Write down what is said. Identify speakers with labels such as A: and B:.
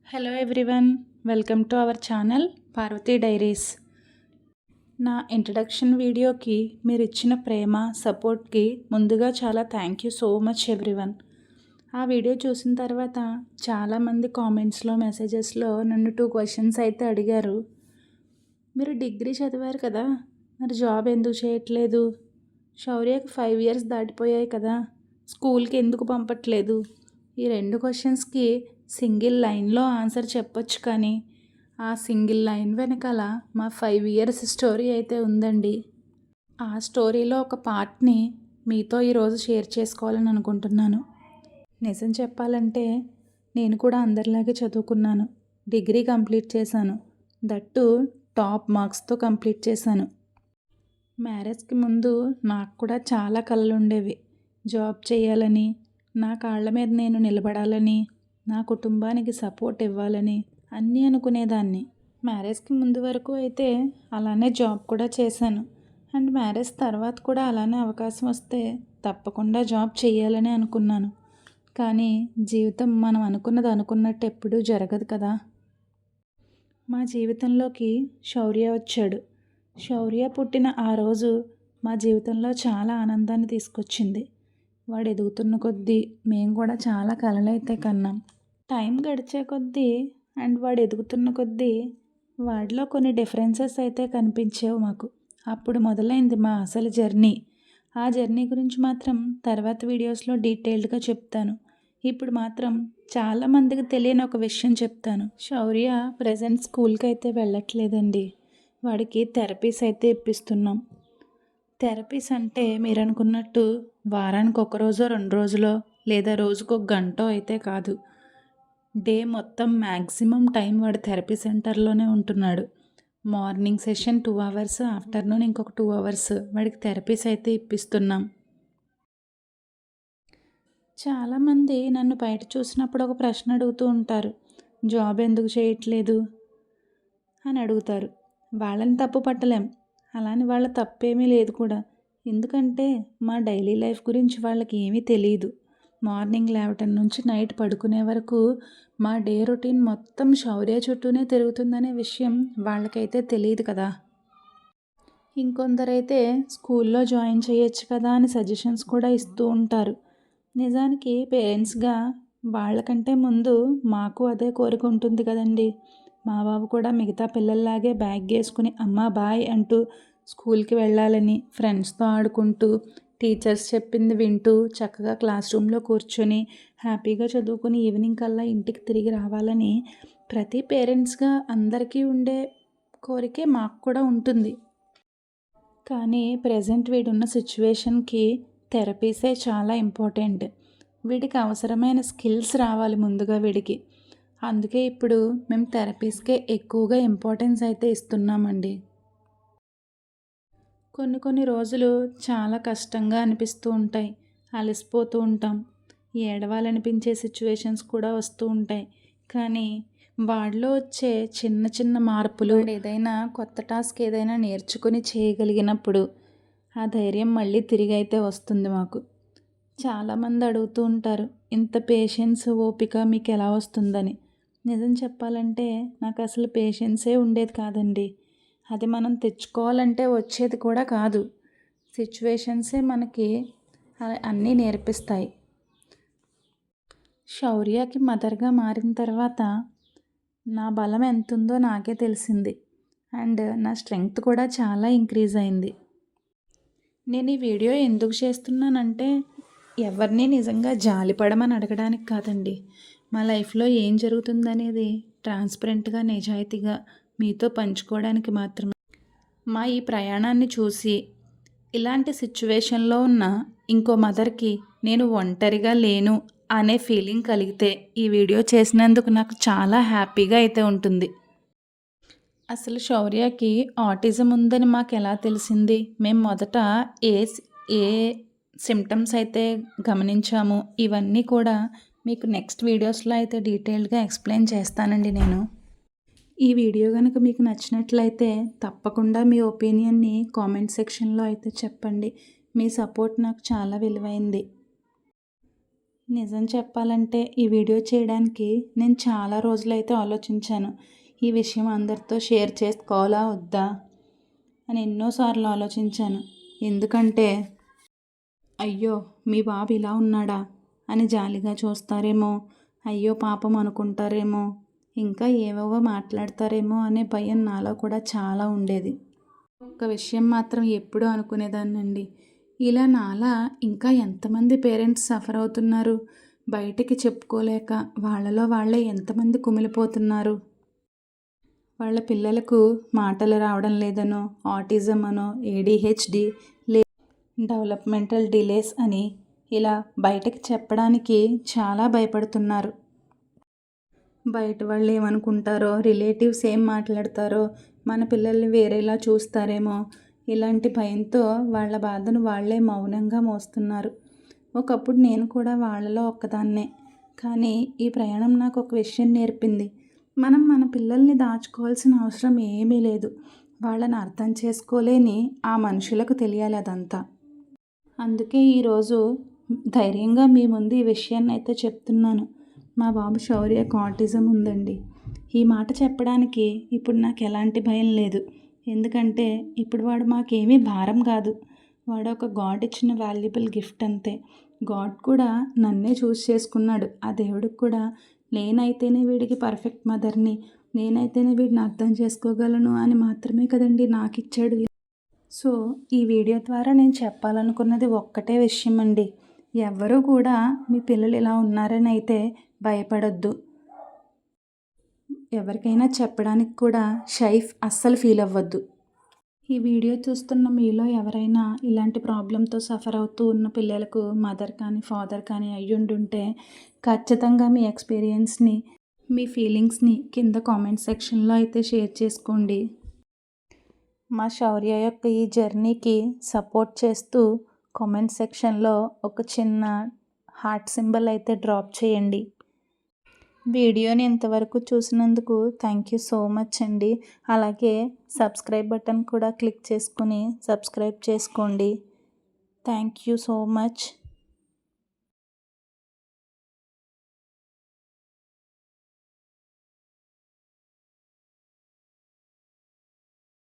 A: Hello everyone, welcome to our channel Parvati diaries. నా introduction వీడియోకి మీరు ఇచ్చిన ప్రేమ సపోర్ట్కి ముందుగా చాలా thank you so much everyone. ఆ వీడియో చూసిన తర్వాత చాలామంది కామెంట్స్లో మెసేజెస్లో నన్ను 2 క్వశ్చన్స్ అయితే అడిగారు. మీరు డిగ్రీ చదివారు కదా, మరి జాబ్ ఎందుకు చేయట్లేదు? శౌర్యకి 5 ఇయర్స్ దాటిపోయాయి కదా, స్కూల్కి ఎందుకు పంపట్లేదు? ఈ 2 క్వశ్చన్స్కి సింగిల్ లైన్లో ఆన్సర్ చెప్పొచ్చు, కానీ ఆ సింగిల్ లైన్ వెనకాల మా 5 ఇయర్స్ స్టోరీ అయితే ఉందండి. ఆ స్టోరీలో ఒక పార్ట్ని మీతో ఈరోజు షేర్ చేసుకోవాలని అనుకుంటున్నాను. నిజం చెప్పాలంటే నేను కూడా అందరిలాగే చదువుకున్నాను. డిగ్రీ కంప్లీట్ చేశాను, దట్టు టాప్ మార్క్స్తో కంప్లీట్ చేశాను. మ్యారేజ్కి ముందు నాకు కూడా చాలా కలలు ఉండేవి. జాబ్ చేయాలని, నా కాళ్ళ మీద నేను నిలబడాలని, నా కుటుంబానికి సపోర్ట్ ఇవ్వాలని అన్నీ అనుకునేదాన్ని. మ్యారేజ్కి ముందు వరకు అయితే అలానే జాబ్ కూడా చేశాను, అండ్ మ్యారేజ్ తర్వాత కూడా అలానే అవకాశం వస్తే తప్పకుండా జాబ్ చేయాలని అనుకున్నాను. కానీ జీవితం మనం అనుకున్నది అనుకున్నట్టు ఎప్పుడూ జరగదు కదా. మా జీవితంలోకి శౌర్య వచ్చాడు. శౌర్య పుట్టిన ఆ రోజు మా జీవితంలో చాలా ఆనందాన్ని తీసుకొచ్చింది. వాడు ఎదుగుతున్న కొద్దీ మేము కూడా చాలా కలలైతే కన్నాం. టైం గడిచే కొద్దీ అండ్ వాడు ఎదుగుతున్న కొద్దీ వాడిలో కొన్ని డిఫరెన్సెస్ అయితే కనిపించేవి మాకు. అప్పుడు మొదలైంది మా అసలు జర్నీ. ఆ జర్నీ గురించి మాత్రం తర్వాత వీడియోస్లో డీటెయిల్డ్గా చెప్తాను. ఇప్పుడు మాత్రం చాలామందికి తెలియని ఒక విషయం చెప్తాను. శౌర్య ప్రజెంట్ స్కూల్కి అయితే వెళ్ళట్లేదండి. వాడికి థెరపీస్ అయితే ఇప్పిస్తున్నాం. థెరపీస్ అంటే మీరు అనుకున్నట్టు వారానికి 1 రోజో 2 రోజులో లేదా రోజుకు 1 గంటో అయితే కాదు. డే మొత్తం మ్యాక్సిమం టైం వాడు థెరపీ సెంటర్లోనే ఉంటున్నాడు. మార్నింగ్ సెషన్ 2 అవర్స్, ఆఫ్టర్నూన్ ఇంకొక 2 అవర్స్ వాడికి థెరపీస్ అయితే ఇప్పిస్తున్నాం. చాలామంది నన్ను బయట చూసినప్పుడు ఒక ప్రశ్న అడుగుతూ ఉంటారు, జాబ్ ఎందుకు చేయట్లేదు అని అడుగుతారు. వాళ్ళని తప్పు పట్టలేం, అలానే వాళ్ళ తప్పేమీ లేదు కూడా. ఎందుకంటే మా డైలీ లైఫ్ గురించి వాళ్ళకి ఏమీ తెలియదు. మార్నింగ్ లేవటం నుంచి నైట్ పడుకునే వరకు మా డే రొటీన్ మొత్తం శౌర్య చుట్టూనే తిరుగుతుందనే విషయం వాళ్ళకైతే తెలియదు కదా. ఇంకొందరైతే స్కూల్లో జాయిన్ చేయొచ్చు కదా అని సజెషన్స్ కూడా ఇస్తూ ఉంటారు. నిజానికి పేరెంట్స్గా వాళ్ళకంటే ముందు మాకు అదే కోరిక ఉంటుంది కదండి. మా బాబు కూడా మిగతా పిల్లల్లాగే బ్యాగ్ వేసుకుని అమ్మా బాయ్ అంటూ స్కూల్కి వెళ్ళాలని, ఫ్రెండ్స్తో ఆడుకుంటూ, టీచర్స్ చెప్పింది వింటూ చక్కగా క్లాస్ రూమ్లో కూర్చొని హ్యాపీగా చదువుకొని ఈవినింగ్ కల్లా ఇంటికి తిరిగి రావాలని ప్రతి పేరెంట్స్గా అందరికీ ఉండే కోరికే మాకు కూడా ఉంటుంది. కానీ ప్రజెంట్ వీడున్న సిచ్యువేషన్కి థెరపీసే చాలా ఇంపార్టెంట్. వీడికి అవసరమైన స్కిల్స్ రావాలి ముందుగా వీడికి. అందుకే ఇప్పుడు మేము థెరపీస్కే ఎక్కువగా ఇంపార్టెన్స్ అయితే ఇస్తున్నామండి. కొన్ని రోజులు చాలా కష్టంగా అనిపిస్తూ ఉంటాయి, అలసిపోతూ ఉంటాం, ఏడవాలనిపించే సిచ్యువేషన్స్ కూడా వస్తూ ఉంటాయి. కానీ వాడిలో వచ్చే చిన్న చిన్న మార్పులు, ఏదైనా కొత్త టాస్క్ ఏదైనా నేర్చుకొని చేయగలిగినప్పుడు ఆ ధైర్యం మళ్ళీ తిరిగి అయితే వస్తుంది మాకు. చాలామంది అడుగుతూ ఉంటారు, ఇంత పేషెన్స్ ఓపిక మీకు ఎలా వస్తుందని. నిజం చెప్పాలంటే నాకు అసలు పేషెన్సే ఉండేది కాదండి. అది మనం తెచ్చుకోవాలంటే వచ్చేది కూడా కాదు. సిచ్యువేషన్సే మనకి అన్నీ నేర్పిస్తాయి. శౌర్యకి మదర్గా మారిన తర్వాత నా బలం ఎంత ఉందో నాకే తెలిసింది, అండ్ నా స్ట్రెంగ్త్ కూడా చాలా ఇంక్రీజ్ అయింది. నేను ఈ వీడియో ఎందుకు చేస్తున్నానంటే ఎవరిని నిజంగా జాలిపడమని అడగడానికి కాదండి. మా లైఫ్లో ఏం జరుగుతుందనేది ట్రాన్స్పరెంట్గా, నిజాయితీగా మీతో పంచుకోవడానికి మాత్రమే. మా ఈ ప్రయాణాన్ని చూసి ఇలాంటి సిచ్యువేషన్లో ఉన్న ఇంకో మదర్కి నేను ఒంటరిగా లేను అనే ఫీలింగ్ కలిగితే ఈ వీడియో చేసినందుకు నాకు చాలా హ్యాపీగా అయితే ఉంటుంది. అసలు శౌర్యకి ఆటిజం ఉందని మాకు ఎలా తెలిసింది, మేము మొదట ఏ సిమ్టమ్స్ అయితే గమనించాము, ఇవన్నీ కూడా మీకు నెక్స్ట్ వీడియోస్లో అయితే డీటెయిల్డ్గా ఎక్స్ప్లెయిన్ చేస్తానండి నేను. ఈ వీడియో కనుక మీకు నచ్చినట్లయితే తప్పకుండా మీ ఒపీనియన్ని కామెంట్ సెక్షన్లో అయితే చెప్పండి. మీ సపోర్ట్ నాకు చాలా విలువైంది. నిజం చెప్పాలంటే ఈ వీడియో చేయడానికి నేను చాలా రోజులైతే ఆలోచించాను. ఈ విషయం అందరితో షేర్ చేసుకోవాలా వద్దా అని ఎన్నోసార్లు ఆలోచించాను. ఎందుకంటే అయ్యో మీ బాబు ఇలా ఉన్నాడా అని జాలిగా చూస్తారేమో, అయ్యో పాపం అనుకుంటారేమో, ఇంకా ఏవేవో మాట్లాడతారేమో అనే భయం నాలో కూడా చాలా ఉండేది. ఒక్క విషయం మాత్రం ఎప్పుడూ అనుకునేదాన్నండి, ఇలా నాలా ఇంకా ఎంతమంది పేరెంట్స్ సఫర్ అవుతున్నారు, బయటికి చెప్పుకోలేక వాళ్ళలో వాళ్ళే ఎంతమంది కుమిలిపోతున్నారు. వాళ్ళ పిల్లలకు మాటలు రావడం లేదనో, ఆటిజం అనో, ADHD డెవలప్మెంటల్ డిలేస్ అని ఇలా బయటకు చెప్పడానికి చాలా భయపడుతున్నారు. బయట వాళ్ళు ఏమనుకుంటారో, రిలేటివ్స్ ఏం మాట్లాడతారో, మన పిల్లల్ని వేరేలా చూస్తారేమో, ఇలాంటి భయంతో వాళ్ళ బాధను వాళ్ళే మౌనంగా మోస్తున్నారు. ఒకప్పుడు నేను కూడా వాళ్ళలో ఒక్కదాన్నే. కానీ ఈ ప్రయాణం నాకు ఒక విషయం నేర్పింది. మనం మన పిల్లల్ని దాచుకోవాల్సిన అవసరం ఏమీ లేదు. వాళ్ళని అర్థం చేసుకోలేని ఆ మనుషులకు తెలియాలి అదంతా. అందుకే ఈరోజు ధైర్యంగా మీ ముందు ఈ విషయాన్ని అయితే చెప్తున్నాను. మా బాబు శౌర్యకు ఆటిజం ఉందండి. ఈ మాట చెప్పడానికి ఇప్పుడు నాకు ఎలాంటి భయం లేదు. ఎందుకంటే ఇప్పుడు వాడు మాకేమీ భారం కాదు. వాడు ఒక గాడ్ ఇచ్చిన వాల్యుబుల్ గిఫ్ట్ అంతే. గాడ్ కూడా నన్నే చూస్ చేసుకున్నాడు. ఆ దేవుడికి కూడా నేనైతేనే వీడికి పర్ఫెక్ట్ మదర్ని, నేనైతేనే వీడిని అర్థం చేసుకోగలను అని మాత్రమే కదండి నాకు ఇచ్చాడు. సో ఈ వీడియో ద్వారా నేను చెప్పాలనుకున్నది ఒక్కటే విషయం అండి. ఎవ్వరూ కూడా మీ పిల్లలు ఇలా ఉన్నారని అయితే భయపడొద్దు. ఎవరికైనా చెప్పడానికి కూడా అస్సలు ఫీల్ అవ్వద్దు. ఈ వీడియో చూస్తున్న మీలో ఎవరైనా ఇలాంటి ప్రాబ్లంతో సఫర్ అవుతూ ఉన్న పిల్లలకు మదర్ కానీ ఫాదర్ కానీ అయ్యుండుంటే ఖచ్చితంగా మీ ఎక్స్పీరియన్స్ని, మీ ఫీలింగ్స్ని కింద కామెంట్ సెక్షన్లో అయితే షేర్ చేసుకోండి. మా శౌర్య యొక్క ఈ జర్నీకి సపోర్ట్ చేస్తూ కామెంట్ సెక్షన్లో ఒక చిన్న హార్ట్ సింబల్ అయితే డ్రాప్ చేయండి. వీడియోని ఇంతవరకు చూసినందుకు థ్యాంక్ యూ సో మచ్ అండి. అలాగే సబ్స్క్రైబ్ బటన్ కూడా క్లిక్ చేసుకుని సబ్స్క్రైబ్ చేసుకోండి. Thank you so much.